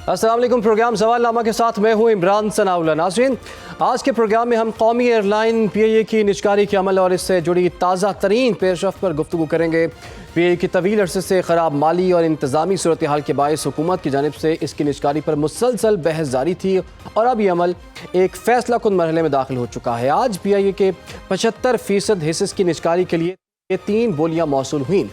السلام علیکم، پروگرام سوال نامہ کے ساتھ میں ہوں عمران ثناءاللہ۔ ناظرین، آج کے پروگرام میں ہم قومی ایئر لائن پی آئی اے کی نجکاری کے عمل اور اس سے جڑی تازہ ترین پیش رفت پر گفتگو کریں گے۔ پی آئی اے کی طویل عرصے سے خراب مالی اور انتظامی صورتحال کے باعث حکومت کی جانب سے اس کی نجکاری پر مسلسل بحث جاری تھی اور اب یہ عمل ایک فیصلہ کن مرحلے میں داخل ہو چکا ہے۔ آج پی آئی اے کے 75% حصص کی نجکاری کے لیے 3 بولیاں موصول ہوئیں،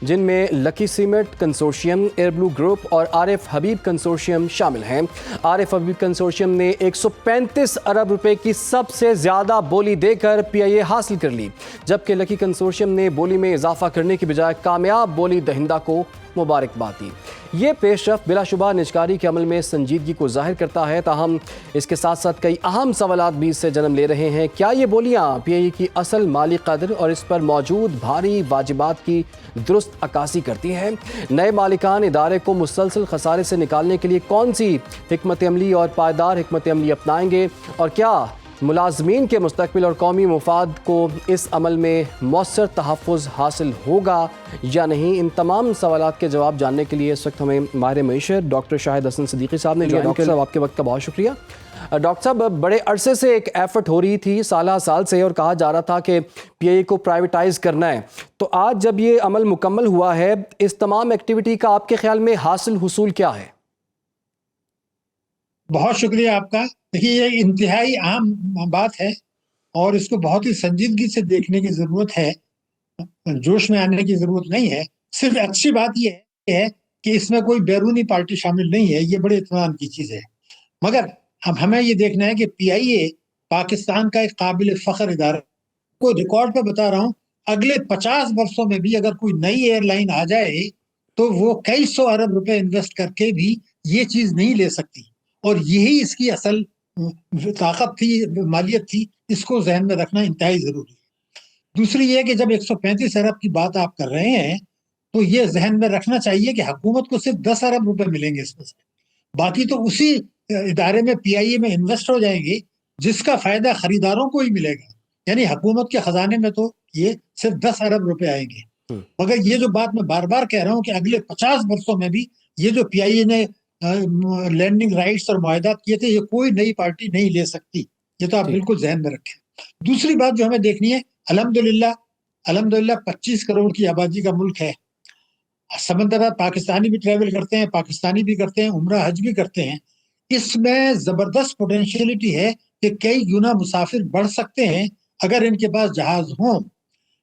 جن میں لکی سیمنٹ کنسورشیم، ایئر بلو گروپ اور عارف حبیب کنسورشیم شامل ہیں۔ عارف حبیب کنسورشیم نے 135 ارب روپے کی سب سے زیادہ بولی دے کر پی آئی اے حاصل کر لی، جبکہ لکی کنسورشیم نے بولی میں اضافہ کرنے کی بجائے کامیاب بولی دہندہ کو مبارکباد دی۔ یہ پیش رفت بلا شبہ نجکاری کے عمل میں سنجیدگی کو ظاہر کرتا ہے، تاہم اس کے ساتھ ساتھ کئی اہم سوالات بھی اس سے جنم لے رہے ہیں۔ کیا یہ بولیاں پی آئی اے کی اصل مالی قدر اور اس پر موجود بھاری واجبات کی درست عکاسی کرتی ہیں؟ نئے مالکان ادارے کو مسلسل خسارے سے نکالنے کے لیے کون سی حکمت عملی اور پائیدار حکمت عملی اپنائیں گے، اور کیا ملازمین کے مستقبل اور قومی مفاد کو اس عمل میں مؤثر تحفظ حاصل ہوگا یا نہیں؟ ان تمام سوالات کے جواب جاننے کے لیے اس وقت ہمیں ماہر معیشت ڈاکٹر شاہد حسن صدیقی صاحب نے جوائن کیا۔ آپ کے وقت کا بہت شکریہ۔ ڈاکٹر صاحب، بڑے عرصے سے ایک ایفرٹ ہو رہی تھی، سالہ سال سے، اور کہا جا رہا تھا کہ پی آئی اے کو پرائیویٹائز کرنا ہے، تو آج جب یہ عمل مکمل ہوا ہے، اس تمام ایکٹیویٹی کا آپ کے خیال میں حاصل حصول کیا ہے؟ بہت شکریہ آپ کا۔ دیکھیے، یہ انتہائی اہم بات ہے اور اس کو بہت ہی سنجیدگی سے دیکھنے کی ضرورت ہے، جوش میں آنے کی ضرورت نہیں ہے۔ صرف اچھی بات یہ ہے کہ اس میں کوئی بیرونی پارٹی شامل نہیں ہے، یہ بڑے اطمینان کی چیز ہے۔ مگر اب ہمیں یہ دیکھنا ہے کہ پی آئی اے پاکستان کا ایک قابل فخر ادارہ، کوئی ریکارڈ پہ بتا رہا ہوں، اگلے 50 برسوں میں بھی اگر کوئی نئی ایئر لائن آ جائے تو وہ کئی سو ارب روپے انویسٹ کر کے بھی یہ چیز نہیں لے سکتی، اور یہی اس کی اصل طاقت تھی، مالیت تھی۔ اس کو ذہن میں رکھنا انتہائی ضروری ہے۔ دوسری یہ کہ جب 135 ارب کی بات آپ کر رہے ہیں تو یہ ذہن میں رکھنا چاہیے کہ حکومت کو صرف 10 ارب روپے ملیں گے اس میں سے، باقی تو اسی ادارے میں پی آئی اے میں انویسٹ ہو جائیں گے، جس کا فائدہ خریداروں کو ہی ملے گا۔ یعنی حکومت کے خزانے میں تو یہ صرف 10 ارب روپے آئیں گے۔ مگر یہ جو بات میں بار بار کہہ رہا ہوں کہ اگلے 50 برسوں میں بھی یہ جو پی آئی اے نے لینڈنگ رائٹس اور معاہدات کیے تھے، یہ کوئی نئی پارٹی نہیں لے سکتی۔ یہ تو آپ بالکل ذہن میں رکھیں۔ دوسری بات جو ہمیں دیکھنی ہے، الحمدللہ 25 کروڑ کی آبادی کا ملک ہے۔ سمندر پاکستانی بھی ٹریول کرتے ہیں، پاکستانی بھی کرتے ہیں، عمرہ حج بھی کرتے ہیں۔ اس میں زبردست پوٹینشیلٹی ہے کہ کئی گنا مسافر بڑھ سکتے ہیں اگر ان کے پاس جہاز ہوں۔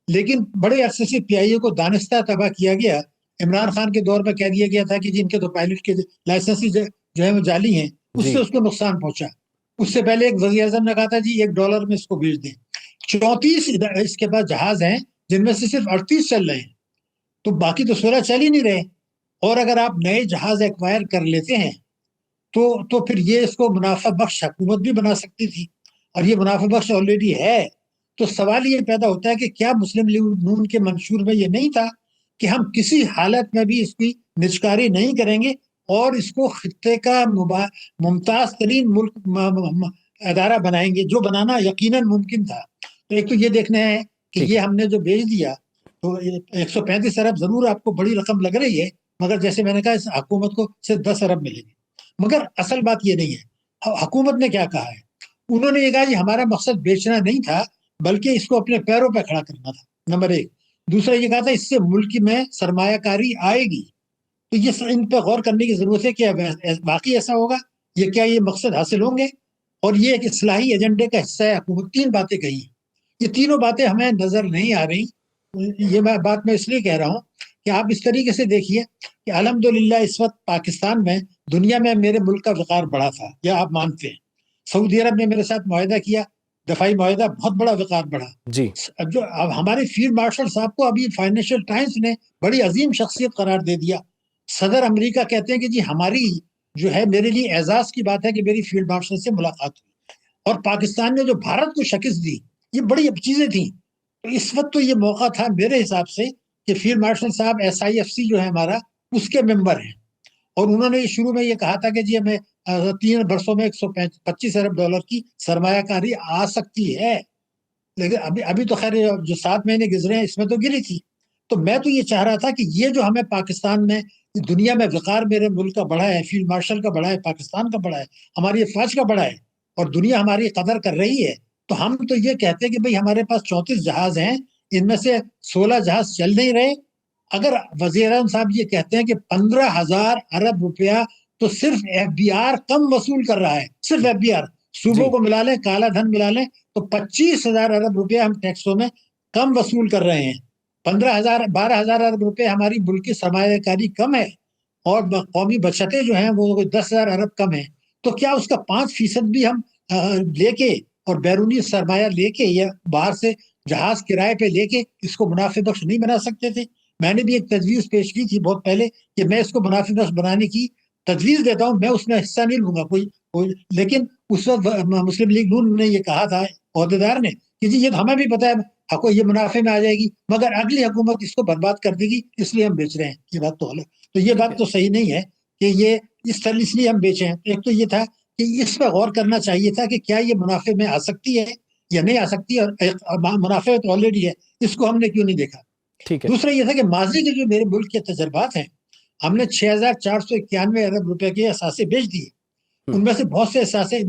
لیکن بڑے عرصے سے پی آئی اے کو دانستہ تباہ کیا گیا۔ عمران خان کے دور میں کہہ دیا گیا تھا کہ جن کے تو پائلٹ کے لائسنس جو ہے وہ جعلی ہیں، اس سے اس کو نقصان پہنچا۔ اس سے پہلے ایک وزیر اعظم نے کہا تھا جی $1 میں اس کو بھیج دیں۔ 34 اس کے پاس جہاز ہیں، جن میں سے صرف 38 چل رہے ہیں، تو باقی تو 16 چل ہی نہیں رہے۔ اور اگر آپ نئے جہاز ایکوائر کر لیتے ہیں تو پھر یہ اس کو منافع بخش حکومت بھی بنا سکتی تھی، اور یہ منافع بخش آلریڈی ہے۔ تو سوال یہ پیدا ہوتا ہے کہ کیا مسلم لیگ نون کے منشور میں یہ نہیں تھا کہ ہم کسی حالت میں بھی اس کی نجکاری نہیں کریں گے اور اس کو خطے کا ممتاز ترین ملک ادارہ بنائیں گے، جو بنانا یقیناً ممکن تھا۔ تو ایک تو یہ دیکھنا ہے کہ یہ ہم نے جو بھیج دیا، تو 135 ارب ضرور آپ کو بڑی رقم لگ رہی ہے، مگر جیسے میں نے کہا اس حکومت کو صرف 10 ارب ملیں گے۔ مگر اصل بات یہ نہیں ہے۔ حکومت نے کیا کہا ہے؟ انہوں نے یہ کہا جی ہمارا مقصد بیچنا نہیں تھا، بلکہ اس کو اپنے پیروں پہ کھڑا کرنا تھا، نمبر 1۔ دوسرا یہ کہا تھا اس سے ملک میں سرمایہ کاری آئے گی۔ تو یہ ان پہ غور کرنے کی ضرورت ہے کہ باقی ایسا ہوگا، کیا یہ مقصد حاصل ہوں گے؟ اور یہ ایک اصلاحی ایجنڈے کا حصہ ہے۔ حکومت 3 باتیں کہی ہیں، یہ تینوں باتیں ہمیں نظر نہیں آ رہی۔ یہ بات میں اس لیے کہہ رہا ہوں کہ آپ اس طریقے سے دیکھیے کہ الحمدللہ اس وقت پاکستان میں، دنیا میں میرے ملک کا وقار بڑھا تھا، یا آپ مانتے ہیں؟ سعودی عرب نے میرے ساتھ معاہدہ کیا، دفاعی معاہدہ، بہت بڑا وقار بڑھا جی۔ اب ہمارے فیلڈ مارشل صاحب کو ابھی فائنینشیل ٹائمز نے بڑی عظیم شخصیت قرار دے دیا۔ صدر امریکہ کہتے ہیں کہ جی ہماری جو ہے، میرے لیے اعزاز کی بات ہے کہ میری فیلڈ مارشل سے ملاقات ہوئی، اور پاکستان نے جو بھارت کو شکست دی، یہ بڑی چیزیں تھیں۔ تو اس وقت تو یہ موقع تھا میرے حساب سے کہ فیلڈ مارشل صاحب SIFC جو ہے ہمارا، اس کے ممبر ہیں، اور انہوں نے شروع میں یہ کہا تھا کہ جی ہمیں 3 برسوں میں $125 ارب کی سرمایہ کاری آ سکتی ہے، لیکن ابھی تو خیر جو 7 مہینے گزرے ہیں اس میں تو گری تھی۔ تو میں تو یہ چاہ رہا تھا کہ یہ جو ہمیں پاکستان میں دنیا میں وقار میرے ملک کا بڑا ہے، فیلڈ مارشل کا بڑا ہے، پاکستان کا بڑا ہے، ہماری افواج کا بڑا ہے، اور دنیا ہماری قدر کر رہی ہے، تو ہم تو یہ کہتے ہیں کہ بھئی ہمارے پاس 34 جہاز ہیں، ان میں سے 16 جہاز چل نہیں رہے۔ اگر وزیر اعظم صاحب یہ کہتے ہیں کہ 15,000 ارب روپیہ تو صرف ایف بی آر کم وصول کر رہا ہے، صرف ایف بی آر، صوبوں کو ملا لیں، کالا دھن ملا لیں، تو 25,000 ارب روپیہ ہم ٹیکسوں میں کم وصول کر رہے ہیں۔ 12,000 ارب روپے ہماری ملکی سرمایہ کاری کم ہے، اور قومی بچتیں جو ہیں وہ 10,000 ارب کم ہیں، تو کیا اس کا 5% بھی ہم لے کے اور بیرونی سرمایہ لے کے یا باہر سے جہاز کرائے پہ لے کے اس کو منافع بخش نہیں بنا سکتے تھے؟ میں نے بھی ایک تجویز پیش کی تھی بہت پہلے کہ میں اس کو منافع بخش بنانے کی تجویز دیتا ہوں، میں اس میں حصہ نہیں لوں گا کوئی، لیکن اس وقت مسلم لیگ نون نے یہ کہا تھا عہدیدار نے کہ جی یہ ہمیں بھی پتا ہے یہ منافع میں آ جائے گی، مگر اگلی حکومت اس کو برباد کر دے گی، اس لیے ہم بیچ رہے ہیں۔ یہ بات تو الگ، تو یہ بات تو صحیح نہیں ہے کہ یہ اس لیے ہم بیچے ہیں۔ ایک تو یہ تھا کہ اس پہ غور کرنا چاہیے تھا کہ کیا یہ منافع میں آ سکتی ہے یا نہیں آ سکتی، اور منافع تو آلریڈی ہے، اس کو ہم نے کیوں نہیں دیکھا۔ ٹھیک ہے، دوسرا یہ تھا کہ ماضی کے جو میرے ملک کے تجربات ہیں، ہم نے 6,491 ارب روپے کے اثاثے بیچ دیے، ان میں سے بہت سے اثاثے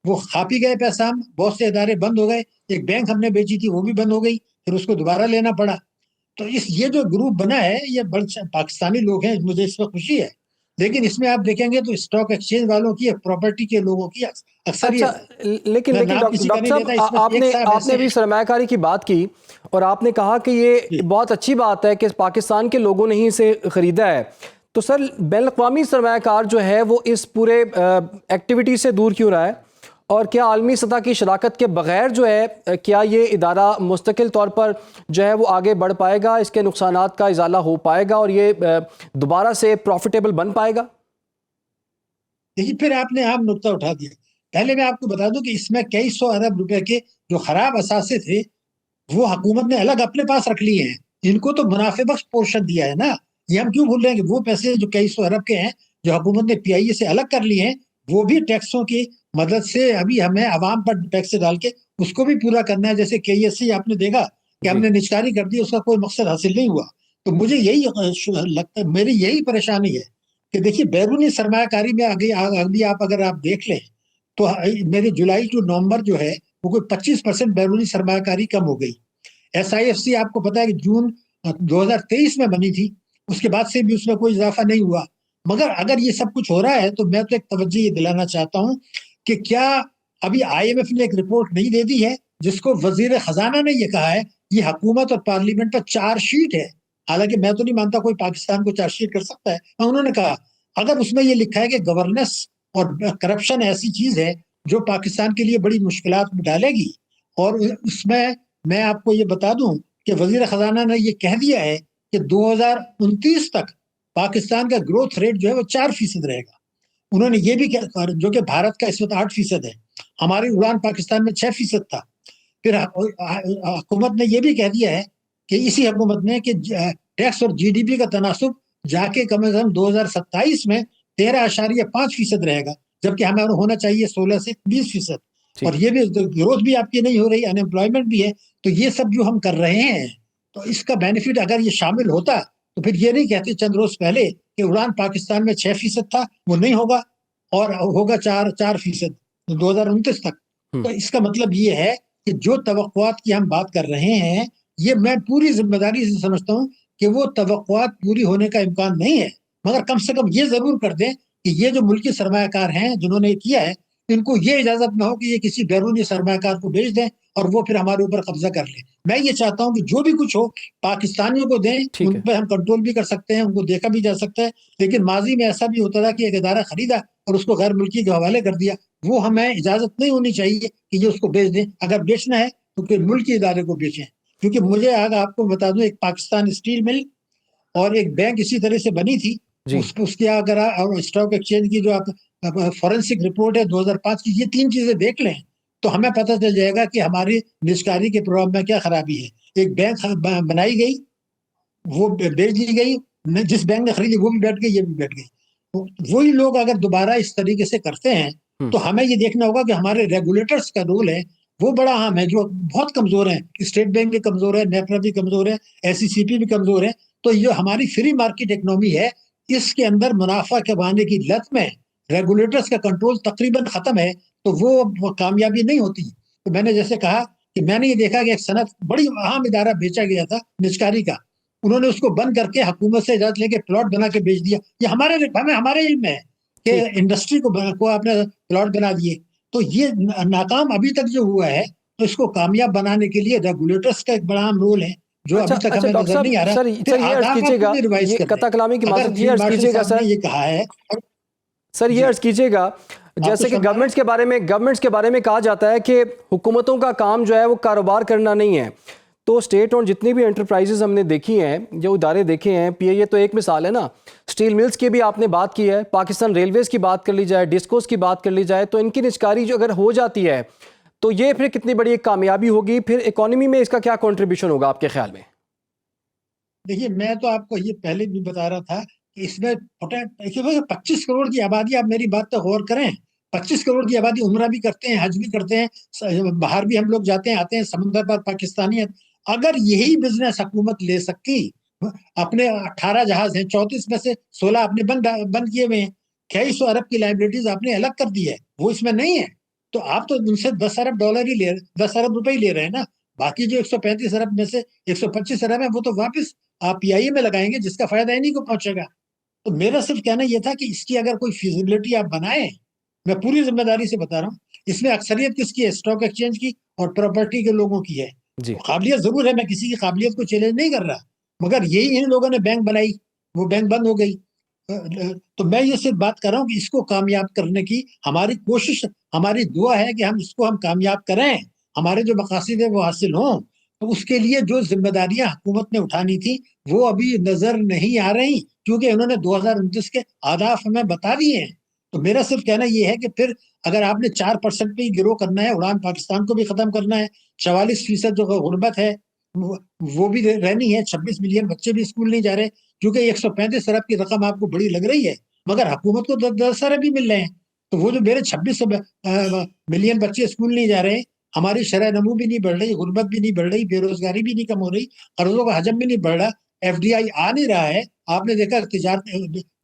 وہ کھا پی گئے پیسہ، ہم بہت سے ادارے بند ہو گئے، ایک بینک ہم نے بیچی تھی وہ بھی بند ہو گئی، پھر اس کو دوبارہ لینا پڑا۔ تو یہ جو گروپ بنا ہے یہ بڑے پاکستانی لوگ ہیں، مجھے اس پر خوشی ہے، لیکن اس میں آپ دیکھیں گے تو اسٹاک ایکسچینج والوں کی، پراپرٹی کے لوگوں کی اچھا، اکثریت ہے۔ لیکن میں نام کسی کا ڈاکٹر نہیں صاحب، لیتا، اس میں ایک صاحب آپ ایسے نے بھی ہیں۔ سرمایہ کاری کی بات کی، اور آپ نے کہا کہ یہ بہت اچھی بات ہے کہ پاکستان کے لوگوں نے ہی اسے خریدا ہے، تو سر بین الاقوامی سرمایہ کار جو ہے وہ اس پورے ایکٹیویٹی سے دور کیوں رہا ہے؟ اور کیا عالمی سطح کی شراکت کے بغیر جو ہے کیا یہ ادارہ مستقل طور پر جو ہے وہ آگے بڑھ پائے گا، اس کے نقصانات کا ازالہ ہو پائے گا، اور یہ دوبارہ سے پروفیٹیبل بن پائے گا؟ دیکھیے پھر آپ نے عام نقطہ اٹھا دیا۔ پہلے میں آپ کو بتا دوں کہ اس میں کئی سو ارب روپے کے جو خراب اثاثے تھے وہ حکومت نے الگ اپنے پاس رکھ لیے ہیں، ان کو تو منافع بخش پورشن دیا ہے نا۔ یہ ہم کیوں بھول رہے ہیں کہ وہ پیسے جو کئی سو ارب کے ہیں جو حکومت نے پی آئی اے سے الگ کر لیے ہیں، وہ بھی ٹیکسوں کی مدد سے ابھی ہمیں عوام پر ٹیکس ڈال کے اس کو بھی پورا کرنا ہے۔ جیسے کے ایس سی آپ نے دیکھا کہ ہم نے نجکاری کر دی، اس کا کوئی مقصد حاصل نہیں ہوا۔ تو مجھے یہی لگتا ہے، میری یہی پریشانی ہے کہ دیکھیے بیرونی سرمایہ کاری میں ابھی اگر آپ دیکھ لیں تو میرے جولائی ٹو نومبر جو ہے وہ کوئی 25% بیرونی سرمایہ کاری کم ہو گئی۔ ایس آئی ایف سی آپ کو پتا ہے کہ جون 2023 میں بنی تھی، اس کے بعد سے بھی اس میں کوئی اضافہ نہیں ہوا۔ مگر اگر یہ سب کچھ ہو رہا ہے تو میں تو ایک توجہ یہ دلانا چاہتا ہوں کہ کیا ابھی آئی ایم ایف نے ایک رپورٹ نہیں دے دی ہے جس کو وزیر خزانہ نے یہ کہا ہے یہ حکومت اور پارلیمنٹ پر چارج شیٹ ہے، حالانکہ میں تو نہیں مانتا کوئی پاکستان کو چارج شیٹ کر سکتا ہے۔ انہوں نے کہا اگر اس میں یہ لکھا ہے کہ گورننس اور کرپشن ایسی چیز ہے جو پاکستان کے لیے بڑی مشکلات میں ڈالے گی، اور اس میں آپ کو یہ بتا دوں کہ وزیر خزانہ نے یہ کہہ دیا ہے کہ 2029 تک پاکستان کا گروتھ ریٹ جو ہے وہ 4% رہے گا۔ انہوں نے یہ بھی جو کہ بھارت کا اس وقت 8% ہے، ہماری اڑان پاکستان میں 6% تھا۔ پھر حکومت نے یہ بھی کہہ دیا ہے کہ اسی حکومت نے کہ ٹیکس اور جی ڈی پی کا تناسب جا کے کم از کم 2027 میں 13.5% رہے گا، جبکہ ہمیں ہونا چاہیے 16 سے 20%۔ اور یہ بھی گروتھ بھی آپ کی نہیں ہو رہی، ان امپلائمنٹ بھی ہے۔ تو یہ سب جو ہم کر رہے ہیں تو اس کا بینیفٹ اگر یہ شامل ہوتا تو پھر یہ نہیں کہتے چند روز پہلے کہ اڑان پاکستان میں 6% تھا، وہ نہیں ہوگا اور ہوگا 4% 2029 تک۔ تو اس کا مطلب یہ ہے کہ جو توقعات کی ہم بات کر رہے ہیں یہ میں پوری ذمہ داری سے سمجھتا ہوں کہ وہ توقعات پوری ہونے کا امکان نہیں ہے، مگر کم سے کم یہ ضرور کر دیں کہ یہ جو ملکی سرمایہ کار ہیں جنہوں نے کیا ہے ان کو یہ اجازت نہ ہو کہ یہ کسی بیرونی سرمایہ کار کو بیچ دیں اور وہ پھر ہمارے اوپر قبضہ کر لیں۔ میں یہ چاہتا ہوں کہ جو بھی کچھ ہو پاکستانیوں کو دیں، ان پہ ہم کنٹرول بھی کر سکتے ہیں، ان کو دیکھا بھی جا سکتا ہے۔ لیکن ماضی میں ایسا بھی ہوتا تھا کہ ایک ادارہ خریدا اور اس کو غیر ملکی کے حوالے کر دیا، وہ ہمیں اجازت نہیں ہونی چاہیے کہ یہ اس کو بیچ دیں۔ اگر بیچنا ہے تو پھر ملکی ادارے کو بیچیں، کیونکہ مجھے اگر آپ کو بتا دوں ایک پاکستان اسٹیل مل اور ایک بینک اسی طرح سے بنی تھی، اس کے اگر اسٹاک ایکسچینج کی جو آپ فورنسک رپورٹ ہے 2005 کی، یہ 3 چیزیں دیکھ لیں تو ہمیں پتہ چل جائے گا کہ ہماری نجکاری کے پروگرام میں کیا خرابی ہے۔ ایک بینک بنائی گئی، وہ بیچ دی گئی، جس بینک نے خریدی وہ بھی بیٹھ گئی، یہ بھی بیٹھ گئی۔ وہی لوگ اگر دوبارہ اس طریقے سے کرتے ہیں تو ہمیں یہ دیکھنا ہوگا کہ ہمارے ریگولیٹرز کا رول ہے وہ بڑا اہم ہے، جو بہت کمزور ہیں۔ اسٹیٹ بینک بھی کمزور ہے، نیپرا بھی کمزور ہے، ایس سی سی پی بھی کمزور ہے۔ تو یہ ہماری فری مارکیٹ اکنومی ہے، اس کے اندر منافع کمانے کی لت میں ریگولیٹرز کا کنٹرول تقریباً ختم ہے تو وہ کامیابی نہیں ہوتی. تو میں نے جیسے کہا کہ میں نے یہ دیکھا کہ ایک صنعت بڑی اہم ادارہ بیچا گیا تھا نجکاری کا, انہوں نے اس کو بند کر کے حکومت سے اجازت لے کے پلاٹ بنا کے بیچ دیا. یہ ہمارے علم میں ہے کہ انڈسٹری کو آپ نے پلاٹ بنا دیے. تو یہ ناکام ابھی تک جو ہوا ہے, تو اس کو کامیاب بنانے کے لیے ریگولیٹرز کا ایک بڑا اہم رول ہے جو ابھی تک اچھا ہمیں ڈاکٹر نظر نہیں آ صاحب, رہا. سر پھر یہ عرض آداب کیجیے آپ کو گا, بھی ریوائز یہ کرنے قطع کلامی کی اگر معذرت, یہ فیلڈ عرض مارشل کیجیے گا صاحب سر, نے یہ کہا ہے. سر یہ عرض کیجیے گا جیسے کہ گورنمنٹس کے بارے میں کہا جاتا ہے کہ حکومتوں کا کام جو ہے وہ کاروبار کرنا نہیں ہے. تو اسٹیٹ اور جتنی بھی انٹرپرائزز ہم نے دیکھی ہیں, جو ادارے دیکھے ہیں, پی اے تو ایک مثال ہے نا, اسٹیل ملز کی بھی آپ نے بات کی ہے, پاکستان ریلویز کی بات کر لی جائے, ڈسکوز کی بات کر لی جائے, تو ان کی نجکاری جو اگر ہو جاتی ہے تو یہ پھر کتنی بڑی ایک کامیابی ہوگی, پھر اکانومی میں اس کا کیا کنٹریبیوشن ہوگا آپ کے خیال میں؟ دیکھیے میں تو آپ کو یہ پہلے بھی بتا رہا تھا کہ اس میں 25 کروڑ کی آبادی, آپ میری بات پہ غور کریں, 25 کروڑ کی آبادی عمرہ بھی کرتے ہیں, حج بھی کرتے ہیں, باہر بھی ہم لوگ جاتے ہیں آتے ہیں, سمندر پر پاکستانی ہیں. اگر یہی بزنس حکومت لے سکتی, اپنے 18 جہاز ہیں, 34 میں سے 16 آپ نے بند کیے ہوئے ہیں, 2300 ارب کی لائبلٹیز آپ نے الگ کر دی ہے, وہ اس میں نہیں ہے. تو آپ تو ان سے 10 ارب ڈالر ہی 10 ارب روپے ہی لے رہے ہیں نا. باقی جو 135 ارب میں سے 125 ارب ہے وہ تو واپس آپ پی آئی اے میں لگائیں گے, جس کا فائدہ انہیں کو پہنچے گا. تو میرا صرف کہنا یہ تھا کہ اس کی اگر کوئی فیزیبلٹی آپ بنائیں, میں پوری ذمہ داری سے بتا رہا ہوں, اس میں اکثریت کس کی ہے, اسٹاک ایکسچینج کی اور پراپرٹی کے لوگوں کی ہے. جی قابلیت ضرور ہے, میں کسی کی قابلیت کو چیلنج نہیں کر رہا, مگر یہی ان لوگوں نے بینک بنائی, وہ بینک بند ہو گئی. تو میں یہ صرف بات کر رہا ہوں کہ اس کو کامیاب کرنے کی ہماری کوشش, ہماری دعا ہے کہ ہم کامیاب کریں, ہمارے جو مقاصد ہیں وہ حاصل ہوں. تو اس کے لیے جو ذمہ داریاں حکومت نے اٹھانی تھی وہ ابھی نظر نہیں آ رہی, کیونکہ انہوں نے 2029 کے اہداف ہمیں بتا دیے ہیں. تو میرا صرف کہنا یہ ہے کہ پھر اگر آپ نے 4% پہ ہی گرو کرنا ہے, اڑان پاکستان کو بھی ختم کرنا ہے, 44% جو غربت ہے وہ بھی رہنی ہے, 26 ملین بچے بھی اسکول نہیں جا رہے, کیونکہ 135 ارب کی رقم آپ کو بڑی لگ رہی ہے, مگر حکومت کو 10 ارب بھی مل رہے ہیں. تو وہ جو میرے 26 ملین بچے اسکول نہیں جا رہے, ہماری شرح نمو بھی نہیں بڑھ رہی, غربت بھی نہیں بڑھ رہی, بے روزگاری بھی نہیں کم ہو رہی, قرضوں کا حجم بھی نہیں بڑھ رہا, ایف ڈی آئی آ نہیں رہا ہے. آپ نے دیکھا تجارت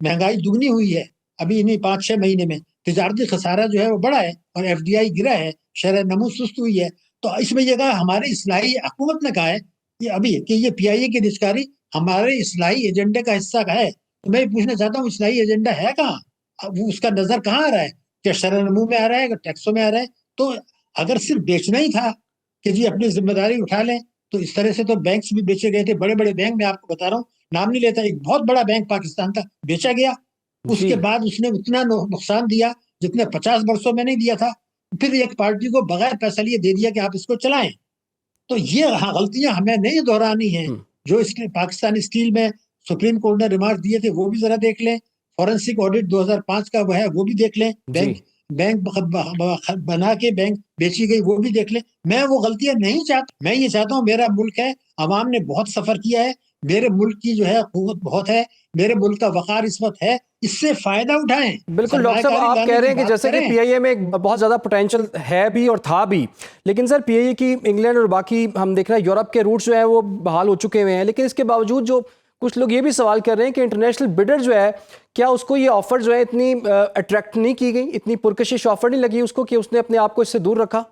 مہنگائی دگنی ہوئی ہے ابھی انہیں 5-6 مہینے میں, تجارتی خسارہ جو ہے وہ بڑا ہے اور ایف ڈی آئی گرا ہے, شرح نمو سست ہوئی ہے. تو اس میں یہ کہا, ہمارے اصلاحی حکومت نے کہا ہے کہ ابھی کہ یہ پی آئی اے کی نجکاری ہمارے اصلاحی ایجنڈے کا حصہ کا ہے. تو میں پوچھنا چاہتا ہوں اصلاحی ایجنڈا ہے کہاں, وہ اس کا نظر کہاں آ رہا ہے, کہ شرح نمو میں آ رہا ہے, کہ ٹیکسوں میں آ رہا ہے. تو اگر صرف بیچنا ہی تھا کہ جی اپنی ذمہ داری اٹھا لیں, تو اس طرح سے تو بینکس بھی بیچے گئے تھے, بڑے بڑے بینک, میں آپ کو بتا رہا ہوں, نام نہیں لیتا, ایک بہت بڑا بینک پاکستان کا بیچا گیا. اس جی کے بعد اس نے اتنا نقصان دیا جتنے 50 برسوں میں نہیں دیا تھا. پھر ایک پارٹی کو بغیر پیسہ لیے دے دیا کہ آپ اس کو چلائیں. تو یہ غلطیاں ہمیں نہیں دہرانی ہیں. جو اس کے پاکستانی اسٹیل میں سپریم کورٹ نے ریمارک دیے تھے وہ بھی ذرا دیکھ لیں, فورنسک آڈٹ 2005 کا وہ ہے وہ بھی دیکھ لیں, جی بینک بنا کے بینک بیچی گئی وہ بھی دیکھ لیں. میں وہ غلطیاں نہیں چاہتا, میں یہ چاہتا ہوں, میرا ملک ہے, عوام نے بہت سفر کیا ہے, میرے ملک کی جو ہے قوت بہت ہے, میرے ملک کا وقار اس وقت ہے, اس سے فائدہ اٹھائیں. بالکل سرمایہ ڈاکٹر صاحب, کاری آپ لانے کہہ رہے کی ہیں کہ بات جیسے کہ کریں. پی آئی اے میں بہت زیادہ پوٹینشیل ہے بھی اور تھا بھی, لیکن سر پی آئی اے کی انگلینڈ اور باقی ہم دیکھ رہے ہیں یورپ کے روٹس جو ہیں وہ بحال ہو چکے ہوئے ہیں, لیکن اس کے باوجود جو کچھ لوگ یہ بھی سوال کر رہے ہیں کہ انٹرنیشنل بڈر جو ہے, کیا اس کو یہ آفر جو ہے اتنی اٹریکٹ نہیں کی گئی, اتنی پرکشش آفر نہیں لگی اس کو کہ اس نے اپنے آپ کو اس سے دور رکھا؟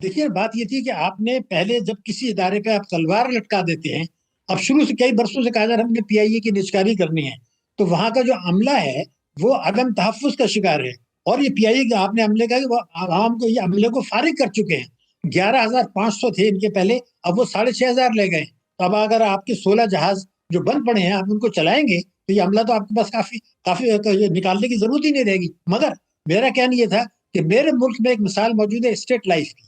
دیکھیے بات یہ تھی کہ آپ نے پہلے جب کسی ادارے پہ آپ تلوار لٹکا دیتے ہیں, اب شروع سے کئی برسوں سے کہا جا رہا ہے ہم نے پی آئی اے کی نجکاری کرنی ہے, تو وہاں کا جو عملہ ہے وہ عدم تحفظ کا شکار ہے. اور یہ پی آئی اے آپ نے عملے کا وہ عوام کو, یہ عملے کو فارغ کر چکے ہیں. 11,500 تھے ان کے پہلے, اب وہ 6,500 لے گئے. تو اب اگر آپ کے 16 جہاز جو بند پڑے ہیں آپ ان کو چلائیں گے تو یہ عملہ تو آپ کے پاس کافی نکالنے کی ضرورت ہی نہیں رہے گی. مگر میرا کہنا یہ تھا کہ میرے ملک میں ایک مثال موجود ہے اسٹیٹ لائف کی.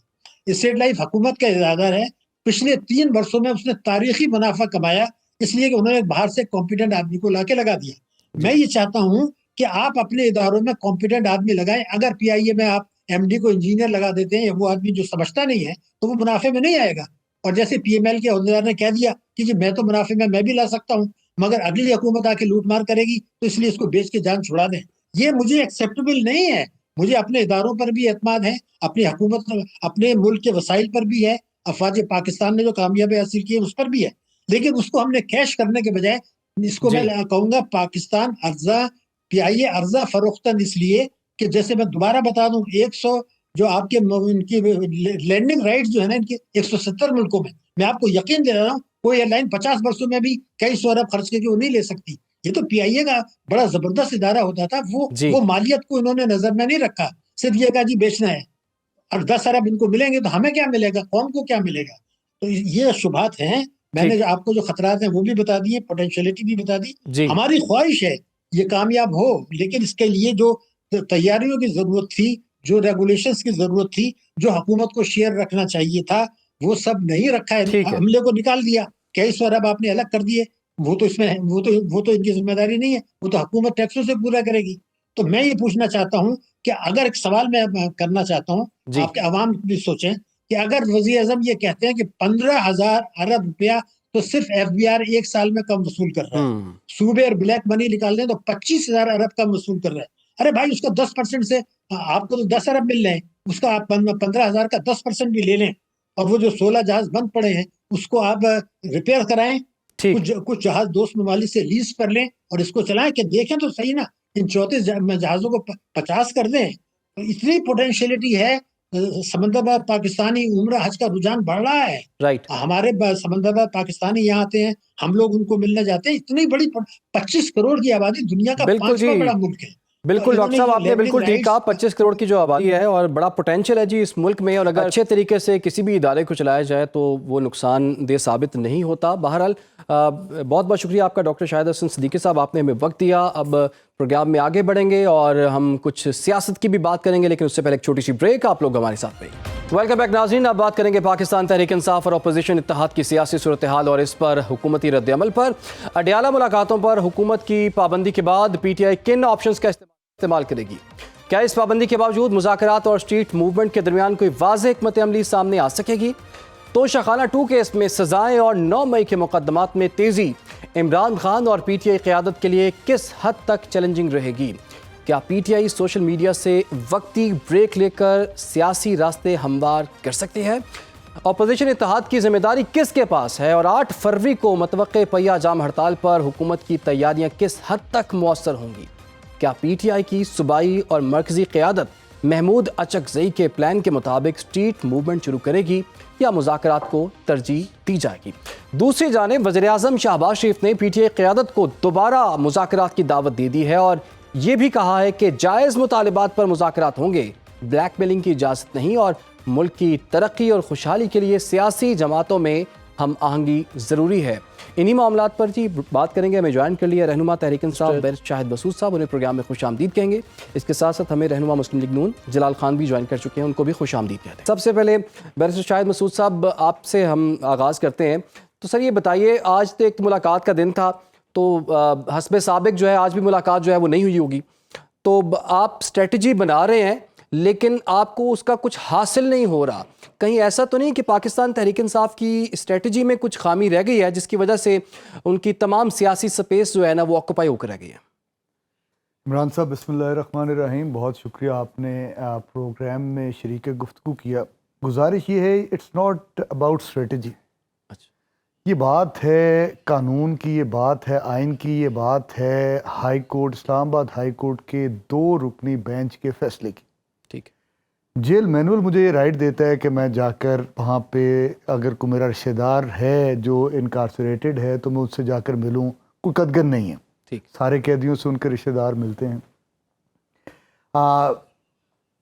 اسٹیٹ لائف حکومت کا ادارہ ہے, پچھلے 3 برسوں میں اس نے تاریخی منافع کمایا, اس لیے کہ انہوں نے باہر سے کمپیٹنٹ آدمی کو لا کے لگا دیا. جی میں یہ چاہتا ہوں کہ آپ اپنے اداروں میں کمپیٹنٹ آدمی لگائیں. اگر پی آئی اے میں آپ ایم ڈی کو انجینئر لگا دیتے ہیں, یا وہ آدمی جو سمجھتا نہیں ہے, تو وہ منافع میں نہیں آئے گا. اور جیسے پی ایم ایل کے عہدیدار نے کہہ دیا کہ جی میں تو منافع میں بھی لا سکتا ہوں, مگر اگلی حکومت آ کے لوٹ مار کرے گی تو اس لیے اس کو بیچ کے جان چھڑا دیں. یہ مجھے ایکسیپٹیبل نہیں ہے. مجھے اپنے اداروں پر بھی اعتماد ہے, اپنی حکومت, اپنے ملک کے وسائل پر بھی ہے, افواج پاکستان نے جو کامیابی حاصل کی ہے اس پر بھی ہے, لیکن اس کو ہم نے کیش کرنے کے بجائے اس کو میں کہوں گا پاکستان ارزہ پیائیے ارزہ فروختن اس لیے کہ جیسے میں دوبارہ بتا دوں 100 جو آپ کے ان کی لینڈنگ رائٹس جو ہے نا ان کے 170 ملکوں میں آپ کو یقین دے رہا ہوں کوئی ایئر لائن 50 برسوں میں بھی کئی سو ارب خرچ کر کے وہ نہیں لے سکتی. یہ تو پی آئی اے کا بڑا زبردست ادارہ ہوتا تھا, وہ مالیت کو انہوں نے نظر میں نہیں رکھا, صرف یہ کہا جی بیچنا ہے اور 10 ارب ان کو ملیں گے تو ہمیں کیا ملے گا, قوم کو کیا ملے گا. تو یہ شبہات ہیں, میں نے آپ کو جو خطرات ہیں وہ بھی بتا دیے, پوٹینشیلٹی بھی بتا دی. ہماری خواہش ہے یہ کامیاب ہو, لیکن اس کے لیے جو تیاریوں کی ضرورت تھی, جو ریگولیشنز کی ضرورت تھی, جو حکومت کو شیئر رکھنا چاہیے تھا, وہ سب نہیں رکھا ہے. عملے کو نکال دیا, کئی سو ارب آپ نے الگ کر دیے, وہ تو اس میں وہ تو ان کی ذمہ داری نہیں ہے, وہ تو حکومت ٹیکسوں سے پورا کرے گی. تو میں یہ پوچھنا چاہتا ہوں کہ اگر ایک سوال میں کرنا چاہتا ہوں, آپ کے عوام بھی سوچیں کہ اگر وزیر اعظم یہ کہتے ہیں کہ 15,000 ارب روپیہ تو صرف ایف بی آر ایک سال میں کم وصول کر رہا ہے, صوبے اور بلیک منی نکال دیں تو 25,000 ارب کم وصول کر رہا ہے. ارے بھائی اس کا 10% سے آپ کو تو 10 ارب مل رہے ہیں, اس کا آپ 15,000 کا 10% بھی لے لیں, اور وہ جو 16 جہاز بند پڑے ہیں اس کو آپ ریپیئر کرائیں, کچھ جہاز دوست ممالک سے لیز کر لیں اور اس کو چلائیں, کہ دیکھیں تو صحیح نا, ان 34 جہازوں کو 50 کر دیں. اتنی پوٹینشیلٹی ہے, سمندر بعد پاکستانی عمرہ حج کا رجحان بڑھ رہا ہے. ہمارے سمندر بعد پاکستانی یہاں آتے ہیں, ہم لوگ ان کو ملنے جاتے ہیں. اتنی بڑی 25 کروڑ کی آبادی, دنیا کا 5واں بڑا ملک ہے. بالکل ڈاکٹر صاحب, آپ نے بالکل ٹھیک کہا, 25 کروڑ کی جو آبادی ہے اور بڑا پوٹینشیل ہے جی اس ملک میں, اور اگر اچھے طریقے سے کسی بھی ادارے کو چلایا جائے تو وہ نقصان دہ ثابت نہیں ہوتا. بہرحال بہت بہت شکریہ آپ کا ڈاکٹر شاہد حسن صدیقی صاحب, آپ نے ہمیں وقت دیا. اب پروگرام میں آگے بڑھیں گے اور ہم کچھ سیاست کی بھی بات کریں گے, لیکن اس سے پہلے ایک چھوٹی سی بریک. آپ لوگ ہمارے ساتھ رہیے. ویلکم بیک ناظرین, اب بات کریں گے پاکستان تحریک انصاف اور اپوزیشن اتحاد کی سیاسی صورتحال اور اس پر حکومتی رد عمل پر. اڈیالہ ملاقاتوں پر حکومت کی پابندی کے بعد پی ٹی آئی کن آپشنز کا استعمال کرے گی؟ کیا اس پابندی کے باوجود مذاکرات اور اسٹریٹ موومنٹ کے درمیان کوئی واضح حکمت عملی سامنے آ سکے گی؟ توشہ 2 کیس میں سزائیں اور 9 مئی کے مقدمات میں تیزی عمران خان اور پی ٹی آئی قیادت کے لیے کس حد تک چیلنجنگ رہے گی؟ کیا P T I social media سے وقتی بریک لے کر سیاسی راستے ہموار کر سکتے ہیں؟ اپوزیشن اتحاد کی ذمہ داری کس کے پاس ہے؟ اور 8 فروری کو متوقع پہیہ جام ہڑتال پر حکومت کی تیاریاں کس حد تک مؤثر ہوں گی؟ کیا پی ٹی آئی کی صوبائی اور مرکزی قیادت محمود اچکزئی کے پلان کے مطابق اسٹریٹ موومنٹ شروع کرے گی یا مذاکرات کو ترجیح دی جائے گی؟ دوسری جانب وزیر اعظم شہباز شریف نے پی ٹی آئی قیادت کو دوبارہ مذاکرات کی دعوت دے دی ہے اور یہ بھی کہا ہے کہ جائز مطالبات پر مذاکرات ہوں گے, بلیک میلنگ کی اجازت نہیں, اور ملک کی ترقی اور خوشحالی کے لیے سیاسی جماعتوں میں ہم آہنگی ضروری ہے. انہی معاملات پر جی بات کریں گے. ہمیں جوائن کر لیا رہنما تحریک انصاف بیرسٹر شاہد مسعود صاحب, انہیں پروگرام میں خوش آمدید کہیں گے. اس کے ساتھ ساتھ ہمیں رہنما مسلم لیگ نون جلال خان بھی جوائن کر چکے ہیں, ان کو بھی خوش آمدید کہتے ہیں. سب سے پہلے بیرسٹر شاہد مسعود صاحب آپ سے ہم آغاز کرتے ہیں. تو سر یہ بتائیے, آج تو ایک ملاقات کا دن تھا, تو حسب سابق جو ہے آج بھی ملاقات جو ہے وہ نہیں ہوئی ہوگی, تو آپ اسٹریٹجی بنا رہے ہیں لیکن آپ کو اس کا کچھ حاصل نہیں ہو رہا. کہیں ایسا تو نہیں کہ پاکستان تحریک انصاف کی اسٹریٹجی میں کچھ خامی رہ گئی ہے جس کی وجہ سے ان کی تمام سیاسی سپیس جو ہے نا وہ آکوپائی ہو کر رہ گئی ہے؟ عمران صاحب بسم اللہ الرحمن الرحیم, بہت شکریہ آپ نے پروگرام میں شریک گفتگو کیا. گزارش یہ ہے, اٹس ناٹ اباؤٹ اسٹریٹجی. یہ بات ہے قانون کی, یہ بات ہے آئین کی, یہ بات ہے ہائی کورٹ, اسلام آباد ہائی کورٹ کے 2 رکنی بینچ کے فیصلے کی. ٹھیک ہے, جیل مینول مجھے یہ رائٹ دیتا ہے کہ میں جا کر وہاں پہ اگر کوئی میرا رشتہ دار ہے جو انکارسریٹڈ ہے تو میں اس سے جا کر ملوں. کوئی قدغن نہیں ہے, ٹھیک, سارے قیدیوں سے ان کے رشتہ دار ملتے ہیں.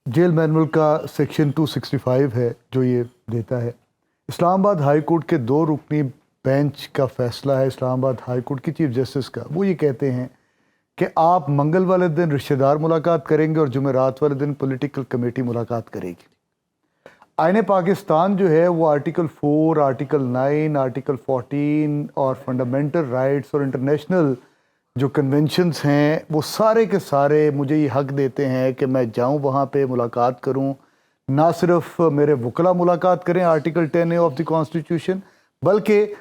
جیل مینول کا سیکشن 265 ہے جو یہ دیتا ہے. اسلام آباد ہائی کورٹ کے 2 رکنی بینچ کا فیصلہ ہے, اسلام آباد ہائی کورٹ کی چیف جسٹس کا. وہ یہ کہتے ہیں کہ آپ منگل والے دن رشتہ دار ملاقات کریں گے اور جمعرات والے دن پولیٹیکل کمیٹی ملاقات کرے گی. آئین پاکستان جو ہے وہ آرٹیکل 4, آرٹیکل 9, آرٹیکل 14 اور فنڈامنٹل رائٹس اور انٹرنیشنل جو کنونشنز ہیں وہ سارے کے سارے مجھے یہ حق دیتے ہیں کہ میں جاؤں وہاں پہ ملاقات کروں. نہ صرف میرے وکلاء ملاقات کریں article 10A of the constitution, بلکہ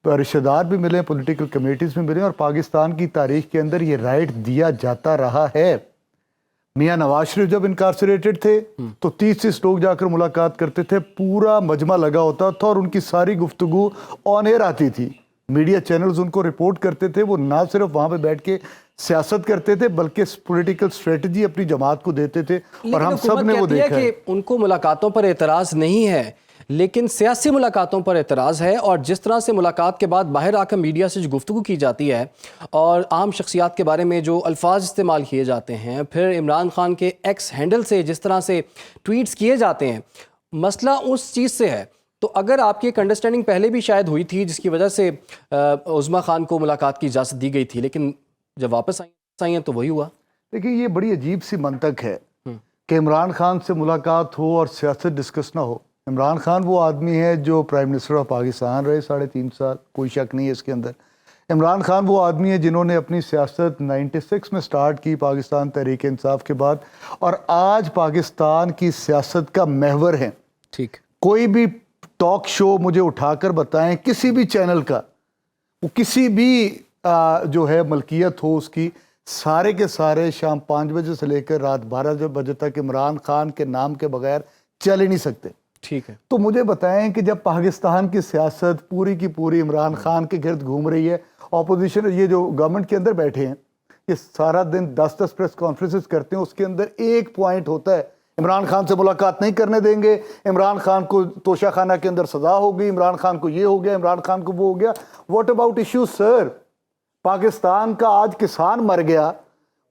رشتہ دار بھی ملیں, پولیٹیکل کمیٹیز بھی ملیں. اور پاکستان کی تاریخ کے اندر یہ رائٹ دیا جاتا رہا ہے. میاں نواز شریف جب انکارسریٹڈ تھے تو 30 لوگ جا کر ملاقات کرتے تھے, پورا مجمع لگا ہوتا تھا اور ان کی ساری گفتگو آن ایئر آتی تھی. میڈیا چینلز ان کو رپورٹ کرتے تھے، وہ نہ صرف وہاں پہ بیٹھ کے سیاست کرتے تھے بلکہ پولیٹیکل اسٹریٹجی اپنی جماعت کو دیتے تھے، اور ہم سب نے وہ دیکھا ہے کہ ان کو ملاقاتوں پر اعتراض نہیں ہے لیکن سیاسی ملاقاتوں پر اعتراض ہے، اور جس طرح سے ملاقات کے بعد باہر آ کر میڈیا سے جو گفتگو کی جاتی ہے اور عام شخصیات کے بارے میں جو الفاظ استعمال کیے جاتے ہیں، پھر عمران خان کے ایکس ہینڈل سے جس طرح سے ٹویٹس کیے جاتے ہیں، مسئلہ اس چیز سے ہے۔ تو اگر آپ کی ایک انڈرسٹینڈنگ پہلے بھی شاید ہوئی تھی جس کی وجہ سے عظمیٰ خان کو ملاقات کی اجازت دی گئی تھی، لیکن جب واپس آئی ہیں تو وہی ہوا۔ دیکھیں یہ بڑی عجیب سی منطق ہے کہ عمران خان سے ملاقات ہو اور سیاست ڈسکس نہ ہو۔ عمران خان وہ آدمی ہے جو پرائم منسٹر آف پاکستان رہے 3.5 سال، کوئی شک نہیں ہے اس کے اندر۔ عمران خان وہ آدمی ہے جنہوں نے اپنی سیاست 96 میں سٹارٹ کی پاکستان تحریک انصاف کے بعد، اور آج پاکستان کی سیاست کا محور ہیں۔ ٹھیک، کوئی بھی ٹاک شو مجھے اٹھا کر بتائیں کسی بھی چینل کا، وہ کسی بھی جو ہے ملکیت ہو اس کی، سارے کے سارے شام 5 بجے سے لے کر رات 12 بجے تک عمران خان کے نام کے بغیر چل ہی نہیں سکتے۔ ٹھیک ہے، تو مجھے بتائیں کہ جب پاکستان کی سیاست پوری کی پوری عمران خان کے گرد گھوم رہی ہے، اپوزیشن یہ جو گورنمنٹ کے اندر بیٹھے ہیں یہ سارا دن 10 پریس کانفرنسز کرتے ہیں، اس کے اندر ایک پوائنٹ ہوتا ہے عمران خان سے ملاقات نہیں کرنے دیں گے، عمران خان کو توشہ خانہ کے اندر سزا ہوگی، عمران خان کو یہ ہو گیا، عمران خان کو وہ ہو گیا۔ واٹ اباؤٹ ایشو سر؟ پاکستان کا آج کسان مر گیا،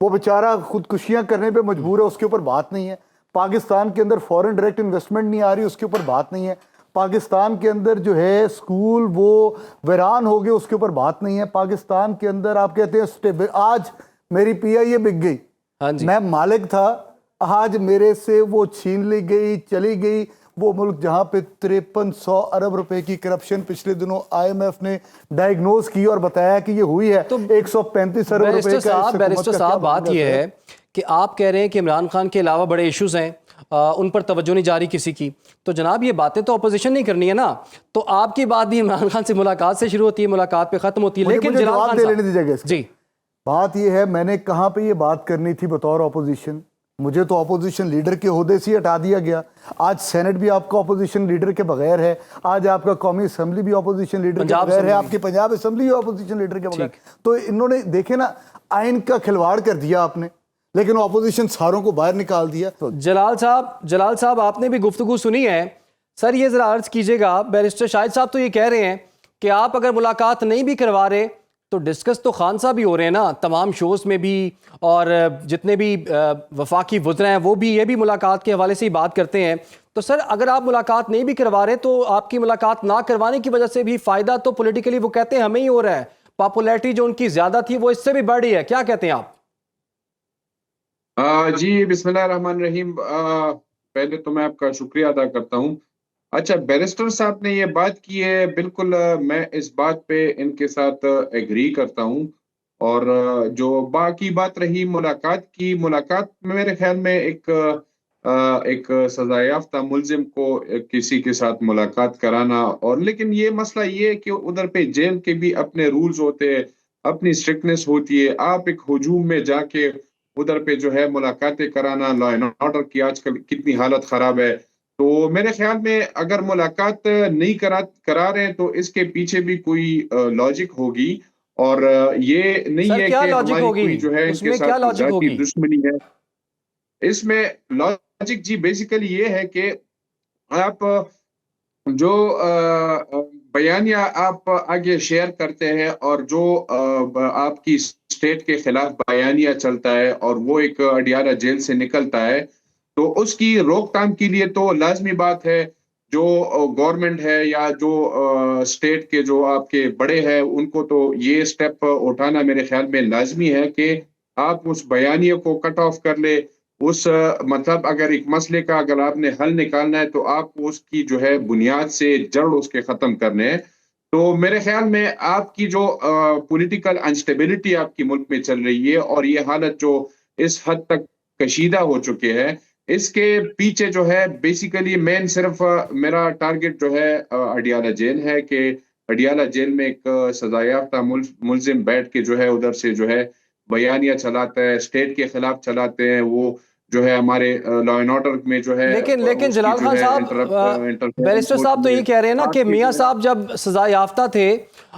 وہ بیچارہ خودکشیاں کرنے پہ مجبور ہے، اس کے اوپر بات نہیں ہے۔ پاکستان کے اندر فورن ڈائریکٹ انویسٹمنٹ نہیں آ رہی، اس کے اوپر بات نہیں ہے۔ پاکستان کے اندر جو ہے اسکول وہ ویران ہو گئے، اس کے اوپر بات نہیں ہے۔ پاکستان کے اندر آپ کہتے ہیں آج میری پی آئی اے بک گئی، میں مالک تھا، آج میرے سے وہ چھین لی گئی، چلی گئی۔ وہ ملک جہاں پہ 5300 ارب روپے کی کرپشن پچھلے دنوں آئی ایم ایف نے ڈائیگنوز کی اور بتایا کہ یہ ہوئی ہے، 135 ارب روپے کا۔ بیرسٹر صاحب بات یہ ہے کہ آپ کہہ رہے ہیں کہ عمران خان کے علاوہ بڑے ایشوز ہیں، ان پر توجہ نہیں جاری کسی کی، تو جناب یہ باتیں تو اپوزیشن نہیں کرنی ہے نا، تو آپ کی بات بھی عمران خان سے ملاقات سے شروع ہوتی ہے، ملاقات پہ ختم ہوتی ہے، لیکن جواب دے لینے دیجیے گا۔ جی بات یہ ہے میں نے کہاں پہ یہ بات کرنی تھی بطور اپوزیشن، مجھے تو اپوزیشن لیڈر کے عہدے سے ہٹا دیا گیا۔ آج سینٹ بھی آپ کا اپوزیشن لیڈر کے بغیر ہے، آج آپ کا قومی اسمبلی بھی اپوزیشن لیڈر کے بغیر ہے، آپ کی پنجاب اسمبلی بھی اپوزیشن لیڈر کے بغیر۔ تو انہوں نے دیکھیں نا، آئین کا کھلواڑ کر دیا آپ نے، لیکن اپوزیشن ساروں کو باہر نکال دیا۔ جلال صاحب آپ نے بھی گفتگو سنی ہے، سر یہ ذرا عرض کیجئے گا، بیرسٹر شاہد صاحب تو یہ کہہ رہے ہیں کہ آپ اگر ملاقات نہیں بھی کروا رہے تو ڈسکس تو خان صاحب بھی ہو رہے ہیں نا، تمام شوز میں بھی، اور جتنے بھی وفاقی وزراء ہیں وہ بھی یہ بھی ملاقات کے حوالے سے ہی بات کرتے ہیں۔ تو سر اگر آپ ملاقات نہیں بھی کروا رہے تو آپ کی ملاقات نہ کروانے کی وجہ سے بھی فائدہ تو پولیٹیکلی وہ کہتے ہیں ہمیں ہی ہو رہا ہے، پاپولیرٹی جو ان کی زیادہ تھی وہ اس سے بھی بڑھ رہی ہے، کیا کہتے ہیں آپ؟ جی بسم اللہ الرحمن الرحیم۔ پہلے تو میں آپ کا شکریہ ادا کرتا ہوں۔ اچھا، بیرسٹر صاحب نے یہ بات کی ہے، بالکل میں اس بات پہ ان کے ساتھ ایگری کرتا ہوں، اور جو باقی بات رہی ملاقات کی، ملاقات میرے خیال میں ایک سزا یافتہ ملزم کو کسی کے ساتھ ملاقات کرانا، اور لیکن یہ مسئلہ یہ ہے کہ ادھر پہ جیل کے بھی اپنے رولز ہوتے ہیں، اپنی اسٹرکٹنس ہوتی ہے۔ آپ ایک ہجوم میں جا کے ادھر پہ جو ہے ملاقاتیں کرانا، لا اینڈ آرڈر کی آج کل کتنی حالت خراب ہے، تو میرے خیال میں اگر ملاقات نہیں کرا رہے تو اس کے پیچھے بھی کوئی لاجک ہوگی، اور یہ نہیں ہے کہ ہماری کوئی جو ہے ان کے ساتھ ذاتی دشمنی ہے۔ اس میں لاجک جی بیسیکلی یہ ہے کہ آپ جو بیانیہ آپ آگے شیئر کرتے ہیں، اور جو آپ کی اسٹیٹ کے خلاف بیانیہ چلتا ہے اور وہ ایک اڈیالہ جیل سے نکلتا ہے، تو اس کی روک تھام کے لیے تو لازمی بات ہے جو گورنمنٹ ہے یا جو اسٹیٹ کے جو آپ کے بڑے ہیں ان کو تو یہ سٹیپ اٹھانا میرے خیال میں لازمی ہے کہ آپ اس بیانیے کو کٹ آف کر لے۔ اس مطلب اگر ایک مسئلے کا اگر آپ نے حل نکالنا ہے تو آپ کو اس کی جو ہے بنیاد سے جڑ اس کے ختم کرنے ہیں۔ تو میرے خیال میں آپ کی جو پولیٹیکل انسٹیبلٹی آپ کی ملک میں چل رہی ہے، اور یہ حالت جو اس حد تک کشیدہ ہو چکے ہیں، اس کے پیچھے جو ہے بیسیکلی مین صرف میرا ٹارگٹ جو ہے اڈیالہ جیل ہے، کہ اڈیالہ جیل میں ایک سزا یافتہ ملزم بیٹھ کے جو ہے ادھر سے جو ہے بیانیہ چلاتا ہے، اسٹیٹ کے خلاف چلاتے ہیں، وہ جو ہے ہمارے لا اینڈ آرڈر میں جو ہے لیکن جلال خان صاحب، بیرسٹر صاحب تو یہ کہہ رہے ہیں نا کہ میاں صاحب جب سزا یافتہ تھے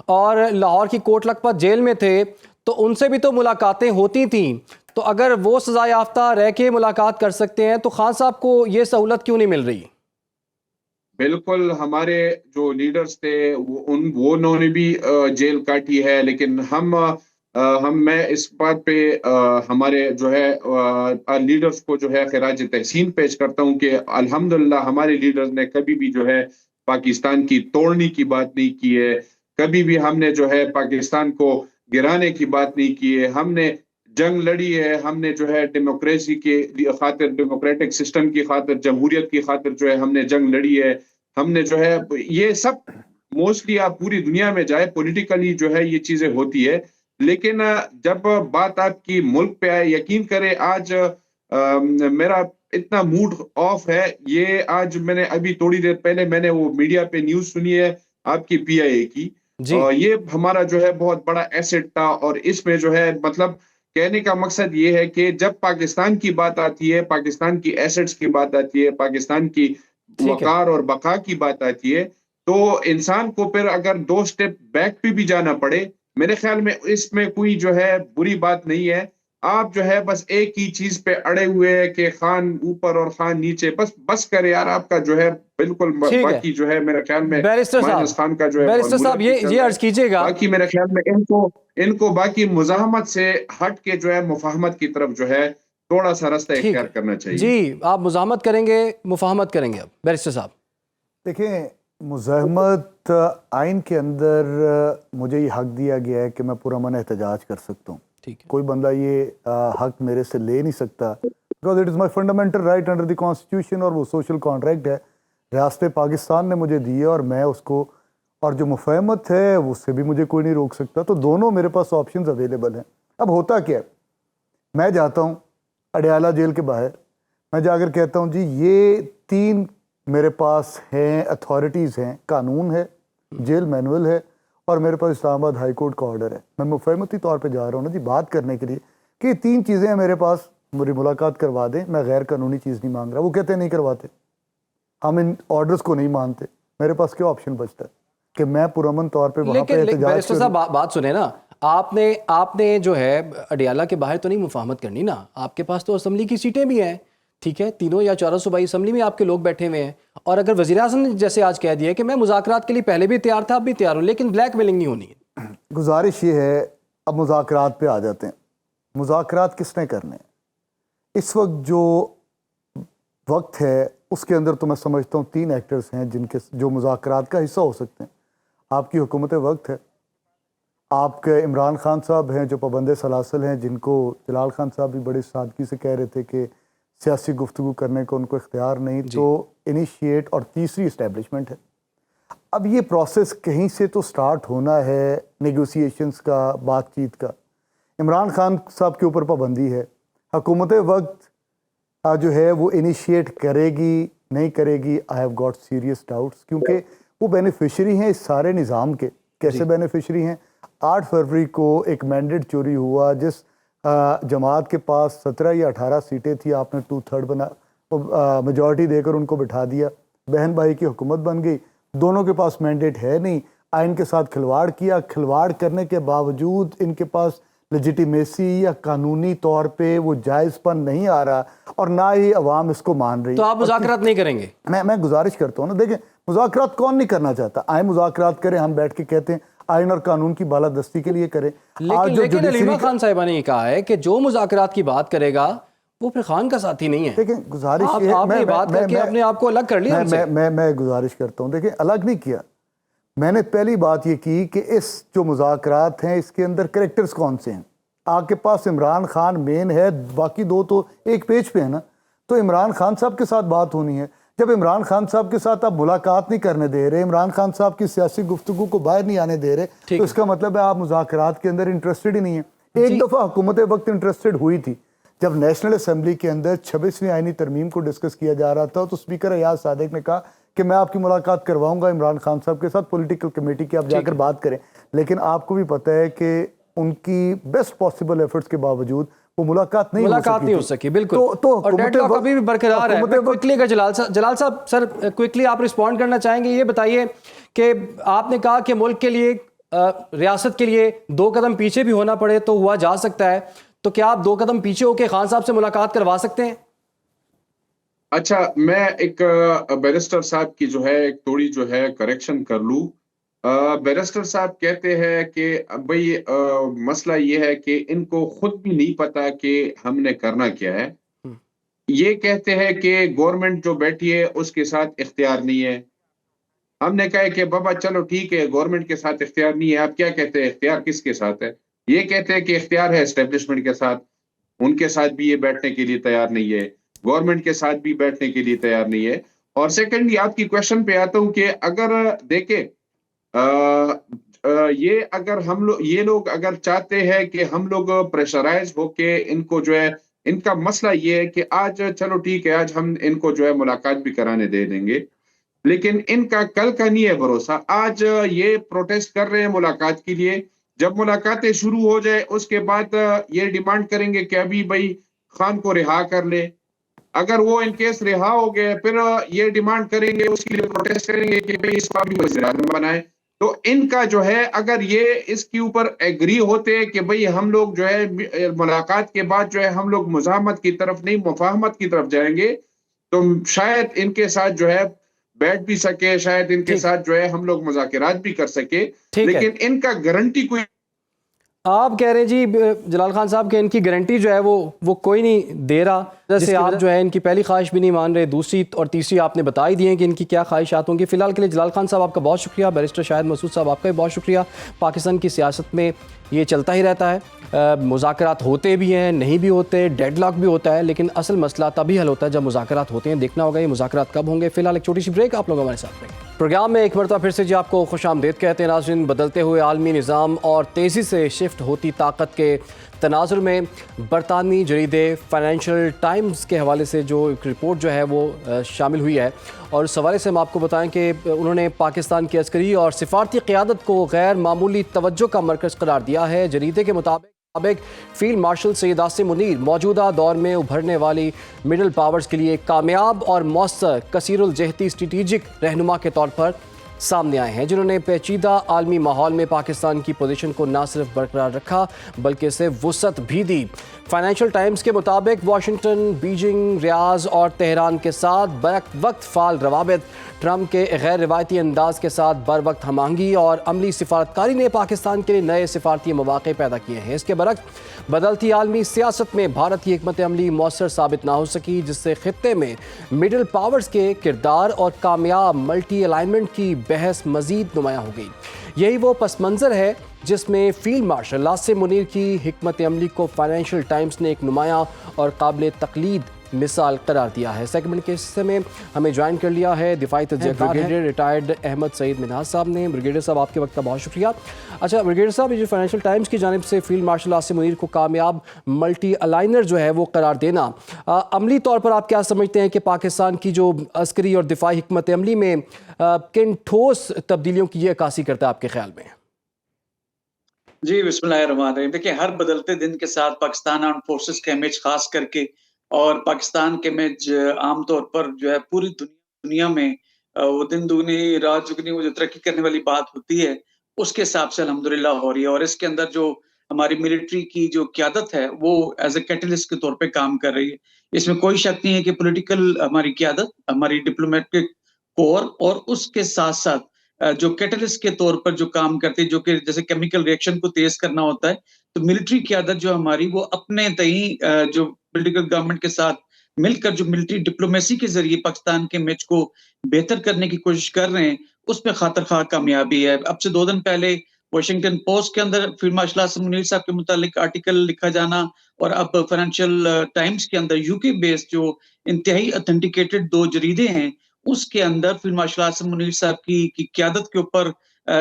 اور لاہور کی کوٹ لکھپت جیل میں تھے تو ان سے بھی تو ملاقاتیں ہوتی تھیں، تو اگر وہ سزا یافتہ رہ کے ملاقات کر سکتے ہیں تو خان صاحب کو یہ سہولت کیوں نہیں مل رہی؟ بالکل، ہمارے جو لیڈرز تھے وہ انہوں نے بھی جیل کاٹی ہے، لیکن میں اس بات پہ ہمارے جو ہے لیڈرز کو جو ہے خراج تحسین پیش کرتا ہوں کہ الحمدللہ ہمارے لیڈرز نے کبھی بھی جو ہے پاکستان کی توڑنے کی بات نہیں کی ہے، کبھی بھی ہم نے جو ہے پاکستان کو گرانے کی بات نہیں کی ہے، ہم نے جنگ لڑی ہے، ہم نے جو ہے ڈیموکریسی کی خاطر، ڈیموکریٹک سسٹم کی خاطر، جمہوریت کی خاطر جو ہے ہم نے جنگ لڑی ہے، ہم نے جو ہے یہ سب موسٹلی آپ پوری دنیا میں جائے پولیٹیکلی جو ہے یہ چیزیں ہوتی ہے، لیکن جب بات آپ کی ملک پہ آئے، یقین کرے آج میرا اتنا موڈ آف ہے، یہ آج میں نے ابھی تھوڑی دیر پہلے میں نے وہ میڈیا پہ نیوز سنی ہے آپ کی PIA کی، یہ ہمارا جو ہے بہت بڑا ایسٹ تھا، اور اس میں جو ہے مطلب کہنے کا مقصد یہ ہے کہ جب پاکستان کی بات آتی ہے، پاکستان کی ایسٹس کی بات آتی ہے، پاکستان کی وقار اور بقا کی بات آتی ہے، تو انسان کو پھر اگر 2 سٹیپ بیک پہ بھی جانا پڑے، میرے خیال میں اس میں کوئی جو ہے بری بات نہیں ہے۔ آپ جو ہے بس ایک ہی چیز پہ اڑے ہوئے ہیں کہ خان اوپر اور خان نیچے، بس کرے یار، آپ کا جو ہے بالکل باقی جو ہے میرے خیال میں مائنس خان کا جو ہے بیرسٹر صاحب یہ عرض کیجئے گا، باقی میرے خیال میں ان کو باقی مزاحمت سے ہٹ کے جو ہے مفاہمت کی طرف جو ہے تھوڑا سا راستہ اختیار کرنا چاہیے۔ جی، آپ مزاحمت کریں گے، مفاہمت کریں گے اب بیرسٹر صاحب؟ دیکھیں، مزاحمت آئین کے اندر مجھے یہ حق دیا گیا ہے کہ میں پرامن احتجاج کر سکتا ہوں، کوئی بندہ یہ حق میرے سے لے نہیں سکتا، because it is my fundamental right under the constitution, اور وہ سوشل کانٹریکٹ ہے ریاست پاکستان نے مجھے دی ہے، اور میں اس کو، اور جو مفاہمت ہے اس سے بھی مجھے کوئی نہیں روک سکتا، تو دونوں میرے پاس آپشنز اویلیبل ہیں۔ اب ہوتا کیا ہے، میں جاتا ہوں اڈیالہ جیل کے باہر، میں جا کر کہتا ہوں جی یہ 3 میرے پاس ہیں، اتھارٹیز ہیں، قانون ہے، جیل مینول ہے، اور میرے پاس اسلام آباد ہائی کورٹ کا آرڈر ہے، میں مفاہمتی طور پہ جا رہا ہوں نا جی بات کرنے کے لیے کہ یہ 3 چیزیں ہیں میرے پاس، میری ملاقات کروا دیں، میں غیر قانونی چیز نہیں مانگ رہا۔ وہ کہتے ہیں نہیں کرواتے، ہم ان آرڈرز کو نہیں مانتے، میرے پاس کیا آپشن بچتا ہے کہ میں پرامن طور پہ وہاں پہ احتجاج کروں۔ بیرسٹر صاحب بات سنیں نا، آپ نے جو ہے اڈیالہ کے باہر تو نہیں مفاہمت کرنی نا، آپ کے پاس تو اسمبلی کی سیٹیں بھی ہیں، ٹھیک ہے، 3 یا 4 صوبائی اسمبلی میں آپ کے لوگ بیٹھے ہوئے ہیں، اور اگر وزیر اعظم نے جیسے آج کہہ دیا کہ میں مذاکرات کے لیے پہلے بھی تیار تھا، اب بھی تیار ہوں، لیکن بلیک میلنگ نہیں ہونی ہے۔ گزارش یہ ہے، اب مذاکرات پہ آ جاتے ہیں۔ مذاکرات کس نے کرنے ہیں اس وقت؟ جو وقت ہے اس کے اندر تو میں سمجھتا ہوں 3 ایکٹرز ہیں جو مذاکرات کا حصہ ہو سکتے ہیں۔ آپ کی حکومت وقت ہے، آپ کے عمران خان صاحب ہیں جو پابند سلاسل ہیں، جن کو جلال خان صاحب بھی بڑی سادگی سے کہہ رہے تھے کہ سیاسی گفتگو کرنے کو ان کو اختیار نہیں، تو انیشیٹ، اور تیسری اسٹیبلشمنٹ ہے۔ اب یہ پروسیس کہیں سے تو سٹارٹ ہونا ہے، نیگوسیشنز کا، بات چیت کا۔ عمران خان صاحب کے اوپر پابندی ہے، حکومت وقت جو ہے وہ انیشیٹ کرے گی نہیں کرے گی، I have got serious doubts, کیونکہ وہ بینیفیشری ہیں اس سارے نظام کے۔ کیسے بینیفیشری ہیں؟ 8 فروری کو ایک مینڈیٹ چوری ہوا، جس جماعت کے پاس 17 یا 18 سیٹیں تھی، آپ نے 2/3 میجورٹی دے کر ان کو بٹھا دیا، بہن بھائی کی حکومت بن گئی، دونوں کے پاس مینڈیٹ ہے نہیں، آئین کے ساتھ کھلواڑ کیا، کھلواڑ کرنے کے باوجود ان کے پاس لیجیٹیمیسی یا قانونی طور پہ وہ جائز پن نہیں آ رہا، اور نہ ہی عوام اس کو مان رہی۔ تو آپ مذاکرات نہیں کریں گے؟ میں گزارش کرتا ہوں نا، دیکھیں مذاکرات کون نہیں کرنا چاہتا، آئیں مذاکرات کریں، ہم بیٹھ کے کہتے ہیں آئین اور قانون کی بالادستی کے لیے کریں۔ لیکن علیمہ خان صاحبہ نے یہ کہا ہے کہ جو مذاکرات کی بات کرے گا وہ پھر خان کا ساتھی نہیں ہے۔ دیکھیں گزارش یہ ہے، آپ نے بات کر کے اپنے آپ کو الگ کر لیا۔ میں گزارش کرتا ہوں، دیکھیں الگ نہیں کیا، میں نے پہلی بات یہ کی کہ اس جو مذاکرات ہیں اس کے اندر کریکٹرز کون سے ہیں۔ آپ کے پاس عمران خان مین ہے، باقی 2 تو ایک پیج پہ ہیں نا، تو عمران خان صاحب کے ساتھ بات ہونی ہے۔ جب عمران خان صاحب کے ساتھ آپ ملاقات نہیں کرنے دے رہے، عمران خان صاحب کی سیاسی گفتگو کو باہر نہیں آنے دے رہے، تو اس کا مطلب ہے آپ مذاکرات کے اندر انٹرسٹڈ ہی نہیں ہیں۔ ایک دفعہ حکومت وقت انٹرسٹڈ ہوئی تھی، جب نیشنل اسمبلی کے اندر 26ویں آئینی ترمیم کو ڈسکس کیا جا رہا تھا، تو اسپیکر ایاز صادق نے کہا کہ میں آپ کی ملاقات کرواؤں گا عمران خان صاحب کے ساتھ، پولیٹیکل کمیٹی کی آپ جا کر بات کریں۔ لیکن آپ کو بھی پتہ ہے کہ ان کی بیسٹ پاسبل ایفرٹس کے باوجود وہ ملاقات نہیں ہو سکی بالکل. تو اور ڈیڈ لاک ابھی بھی برقرار ہے. کوئکلی اگر جلال صاحب سر کوئکلی آپ رسپونڈ کرنا چاہیں گے, یہ بتائیے کہ آپ نے کہا کہ ملک کے لیے, ریاست کے لیے 2 قدم پیچھے بھی ہونا پڑے تو ہوا جا سکتا ہے, تو کیا آپ 2 قدم پیچھے ہو کے خان صاحب سے ملاقات کروا سکتے ہیں؟ اچھا, میں ایک بیرسٹر صاحب کی جو ہے ایک تھوڑی جو ہے کریکشن کر لوں. بیرسٹر صاحب کہتے ہیں کہ بھئی مسئلہ یہ ہے کہ ان کو خود بھی نہیں پتا کہ ہم نے کرنا کیا ہے. یہ کہتے ہیں کہ گورنمنٹ جو بیٹھی ہے اس کے ساتھ اختیار نہیں ہے. ہم نے کہا کہ بابا چلو ٹھیک ہے, گورنمنٹ کے ساتھ اختیار نہیں ہے, آپ کیا کہتے ہیں اختیار کس کے ساتھ ہے؟ یہ کہتے ہیں کہ اختیار ہے اسٹیبلشمنٹ کے ساتھ, ان کے ساتھ بھی یہ بیٹھنے کے لیے تیار نہیں ہے, گورنمنٹ کے ساتھ بھی بیٹھنے کے لیے تیار نہیں ہے. اور سیکنڈلی آپ کی کوشچن پہ آتا ہوں کہ اگر دیکھیں یہ لوگ اگر چاہتے ہیں کہ ہم لوگ پریشرائز ہو کے ان کو جو ہے, ان کا مسئلہ یہ ہے کہ آج چلو ٹھیک ہے آج ہم ان کو جو ہے ملاقات بھی کرانے دے دیں گے, لیکن ان کا کل کا نہیں ہے بھروسہ. آج یہ پروٹیسٹ کر رہے ہیں ملاقات کے لیے, جب ملاقاتیں شروع ہو جائے اس کے بعد یہ ڈیمانڈ کریں گے کہ ابھی بھائی خان کو رہا کر لے. اگر وہ ان کیس رہا ہو گئے پھر یہ ڈیمانڈ کریں گے, اس کے لیے پروٹیسٹ کریں گے کہ بھائی اس کا بھی وزیر اعظم بنائے. تو ان کا جو ہے اگر یہ اس کے اوپر ایگری ہوتے کہ بھئی ہم لوگ جو ہے ملاقات کے بعد جو ہے ہم لوگ مزاحمت کی طرف نہیں مفاہمت کی طرف جائیں گے, تو شاید ان کے ساتھ جو ہے بیٹھ بھی سکے, شاید ان کے ساتھ جو ہے ہم لوگ مذاکرات بھی کر سکے, لیکن ان کا گارنٹی کوئی. آپ کہہ رہے ہیں جی جلال خان صاحب کہ ان کی گارنٹی جو ہے وہ کوئی نہیں دے رہا, جیسے آپ جو ہے ان کی پہلی خواہش بھی نہیں مان رہے, دوسری اور تیسری آپ نے بتا ہی دی ہیں کہ ان کی کیا خواہشات ہوں گی. فی الحال کے لیے جلال خان صاحب آپ کا بہت شکریہ, بیرسٹر شاہد مسعود صاحب آپ کا بھی بہت شکریہ. پاکستان کی سیاست میں یہ چلتا ہی رہتا ہے, مذاکرات ہوتے بھی ہیں, نہیں بھی ہوتے, ڈیڈ لاک بھی ہوتا ہے, لیکن اصل مسئلہ تبھی حل ہوتا ہے جب مذاکرات ہوتے ہیں. دیکھنا ہوگا یہ مذاکرات کب ہوں گے. فی الحال ایک چھوٹی سی بریک, آپ لوگ ہمارے ساتھ رہیں. پروگرام میں ایک مرتبہ پھر سے جی آپ کو خوش آمدید کہتے ہیں. ناظرین, بدلتے ہوئے عالمی نظام اور تیزی سے شفٹ ہوتی طاقت کے تناظر میں برطانوی جریدے فائنینشیل ٹائمز کے حوالے سے جو ایک رپورٹ جو ہے وہ شامل ہوئی ہے, اور اس حوالے سے ہم آپ کو بتائیں کہ انہوں نے پاکستان کی عسکری اور سفارتی قیادت کو غیر معمولی توجہ کا مرکز قرار دیا ہے. جریدے کے مطابق فیلڈ مارشل سید عاصم منیر موجودہ دور میں ابھرنے والی مڈل پاورز کے لیے کامیاب اور مؤثر کثیر الجہتی اسٹریٹجک رہنما کے طور پر سامنے آئے ہیں, جنہوں نے پیچیدہ عالمی ماحول میں پاکستان کی پوزیشن کو نہ صرف برقرار رکھا بلکہ اسے وسعت بھی دی. فائنینشیل ٹائمز کے مطابق واشنگٹن, بیجنگ, ریاض اور تہران کے ساتھ برق وقت فعال روابط, ٹرمپ کے غیر روایتی انداز کے ساتھ بر وقت ہم آہنگی اور عملی سفارتکاری نے پاکستان کے لیے نئے سفارتی مواقع پیدا کیے ہیں. اس کے برعکس بدلتی عالمی سیاست میں بھارت کی حکمت عملی مؤثر ثابت نہ ہو سکی, جس سے خطے میں مڈل پاورز کے کردار اور کامیاب ملٹی الائنمنٹ کی بحث مزید نمایاں ہو گئی. یہی وہ پس منظر ہے جس میں فیلڈ مارشل عاصم منیر کی حکمت عملی کو فائنینشیل ٹائمز نے ایک نمایاں اور قابل تقلید مثال قرار دیا ہے. سیگمنٹ کے حصے میں ہمیں جوائن کر لیا ہے دفاعی تجزیہ کار ریٹائرڈ احمد سعید منہاج صاحب نے. بریگیڈیئر صاحب آپ کے وقت کا بہت شکریہ. اچھا بریگیڈیئر صاحب, یہ فائنینشیل ٹائمز کی جانب سے فیلڈ مارشل عاصم منیر کو کامیاب ملٹی الائنر جو ہے وہ قرار دینا, عملی طور پر آپ کیا سمجھتے ہیں کہ پاکستان کی جو عسکری اور دفاعی حکمت عملی میں کن ٹھوس تبدیلیوں کی یہ عکاسی کرتا ہے آپ کے خیال میں؟ جی بسم اللہ الرحمن الرحیم. دیکھیں, ہر بدلتے دن کے ساتھ پاکستان آرمڈ فورسز کا امیج خاص کر کے اور پاکستان کے امیج عام طور پر جو ہے پوری دنیا میں وہ دن دگنی رات دگنی وہ جو ترقی کرنے والی بات ہوتی ہے اس کے حساب سے الحمدللہ ہو رہی ہے. اور اس کے اندر جو ہماری ملٹری کی جو قیادت ہے وہ ایز اے کیٹلسٹ کے طور پہ کام کر رہی ہے. اس میں کوئی شک نہیں ہے کہ پولیٹیکل ہماری قیادت, ہماری ڈپلومیٹک کور اور اس کے ساتھ ساتھ جو کیٹلسٹ کے طور پر جو کام کرتے ہیں, جو کہ جیسے کیمیکل ریئیکشن کو تیز کرنا ہوتا ہے, تو ملٹری قیادت جو ہماری وہ اپنے تئیں جو پولیٹیکل گورنمنٹ کے ساتھ مل کر جو ملٹری ڈپلومیسی کے ذریعے پاکستان کے امیج کو بہتر کرنے کی کوشش کر رہے ہیں, اس میں خاطر خواہ کامیابی ہے. اب سے 2 دن پہلے واشنگٹن پوسٹ کے اندر فیلڈ مارشل عاصم منیر صاحب کے متعلق آرٹیکل لکھا جانا, اور اب فائنینشیل ٹائمز کے اندر یو کے بیسڈ جو انتہائی اتھینٹیکیٹڈ 2 جریدے ہیں اس کے اندر فیلڈ مارشل عاصم منیر صاحب کی قیادت کے اوپر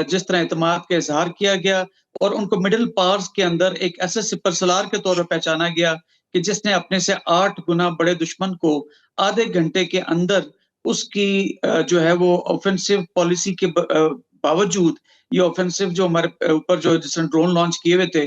جس طرح اعتماد کا اظہار کیا گیا, اور ان کو مڈل پاورز کے اندر ایک ایسے سپر سالار کے طور پر پہچانا گیا کہ جس نے اپنے سے 8 گنا بڑے دشمن کو آدھے گھنٹے کے اندر اس کی جو ہے وہ آفینسو پالیسی کے باوجود یہ آفینسو جو ہمارے اوپر جو جس نے ڈرون لانچ کیے ہوئے تھے